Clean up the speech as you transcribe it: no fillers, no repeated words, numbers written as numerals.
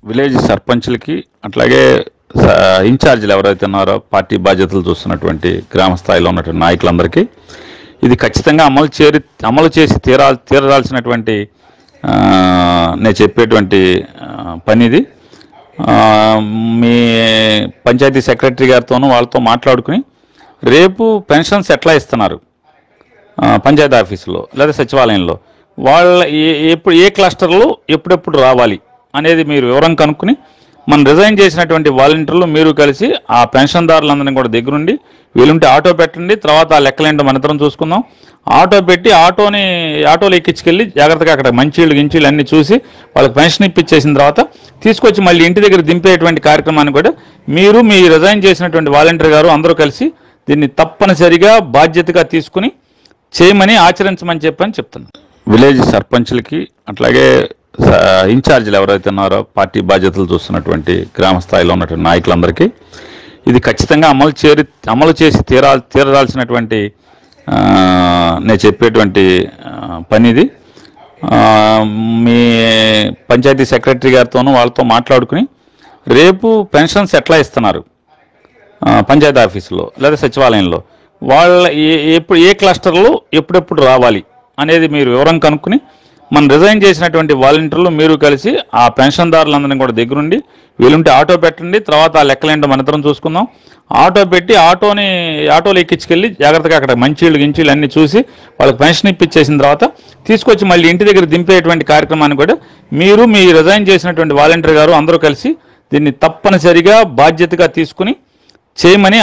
Village సర్పంచ్లకి అట్లాగే ఇన్ఛార్జీలు ఎవరైతే ఉన్నారో పార్టీ బాధ్యతలు చూస్తున్నటువంటి గ్రామ స్థాయిలో ఉన్నటువంటి నాయకులందరికీ ఇది ఖచ్చితంగా అమలు చేసి తీరాల్సినటువంటి నేను చెప్పేటువంటి పని ఇది. మీ పంచాయతీ సెక్రటరీ గారితోనూ వాళ్ళతో మాట్లాడుకుని రేపు పెన్షన్స్ ఎట్లా ఇస్తున్నారు పంచాయతీ ఆఫీసులో లేదా సచివాలయంలో వాళ్ళ ఎప్పుడు ఏ క్లస్టర్లో ఎప్పుడెప్పుడు రావాలి అనేది మీరు వివరం కనుక్కుని మనం రిజైన్ చేసినటువంటి వాలంటీర్లు మీరు కలిసి ఆ పెన్షన్దారులందరినీ కూడా దగ్గరుండి వీలుంటే ఆటో పెట్టండి. తర్వాత ఆ లెక్కలేంటో మనిద్దరం చూసుకుందాం. ఆటో పెట్టి ఆటోలో ఎక్కించుకెళ్ళి జాగ్రత్తగా అక్కడ మంచీళ్ళు గించీళ్ళు అన్నీ చూసి వాళ్ళకి పెన్షన్ ఇప్పించేసిన తర్వాత తీసుకొచ్చి మళ్ళీ ఇంటి దగ్గర దింపేటువంటి కార్యక్రమాన్ని కూడా మీరు మీ రిజైన్ చేసినటువంటి వాలంటీర్ గారు అందరూ కలిసి దీన్ని తప్పనిసరిగా బాధ్యతగా తీసుకుని చేయమని ఆచరించమని చెప్తున్నాను. విలేజ్ సర్పంచ్లకి అట్లాగే ఇన్ఛార్జీలు ఎవరైతే ఉన్నారో పార్టీ బాధ్యతలు చూస్తున్నటువంటి గ్రామ స్థాయిలో ఉన్నటువంటి నాయకులందరికీ ఇది ఖచ్చితంగా అమలు చేసి తీరాల్సినటువంటి నేను చెప్పేటువంటి పని ఇది. మీ పంచాయతీ సెక్రటరీ గారితోనూ వాళ్ళతో మాట్లాడుకుని రేపు పెన్షన్స్ ఎట్లా ఇస్తున్నారు పంచాయతీ ఆఫీసులో లేదా సచివాలయంలో వాళ్ళ ఎప్పుడు ఏ క్లస్టర్లో ఎప్పుడెప్పుడు రావాలి అనేది మీరు వివరం కనుక్కుని మనం రిజైన్ చేసినటువంటి వాలంటీర్లు మీరు కలిసి ఆ పెన్షన్దారులందరినీ కూడా దగ్గరుండి వీలుంటే ఆటో పెట్టండి. తర్వాత ఆ లెక్కలేంటో మనిద్దరం చూసుకుందాం. ఆటో పెట్టి ఆటోలో ఎక్కించుకెళ్ళి జాగ్రత్తగా అక్కడ మంచీళ్ళు గించీళ్ళు అన్నీ చూసి వాళ్ళకి పెన్షన్ ఇప్పించేసిన తర్వాత తీసుకొచ్చి మళ్ళీ ఇంటి దగ్గర దింపేటువంటి కార్యక్రమాన్ని కూడా మీరు మీ రిజైన్ చేసినటువంటి వాలంటీర్ గారు అందరూ కలిసి దీన్ని తప్పనిసరిగా బాధ్యతగా తీసుకుని చేయమని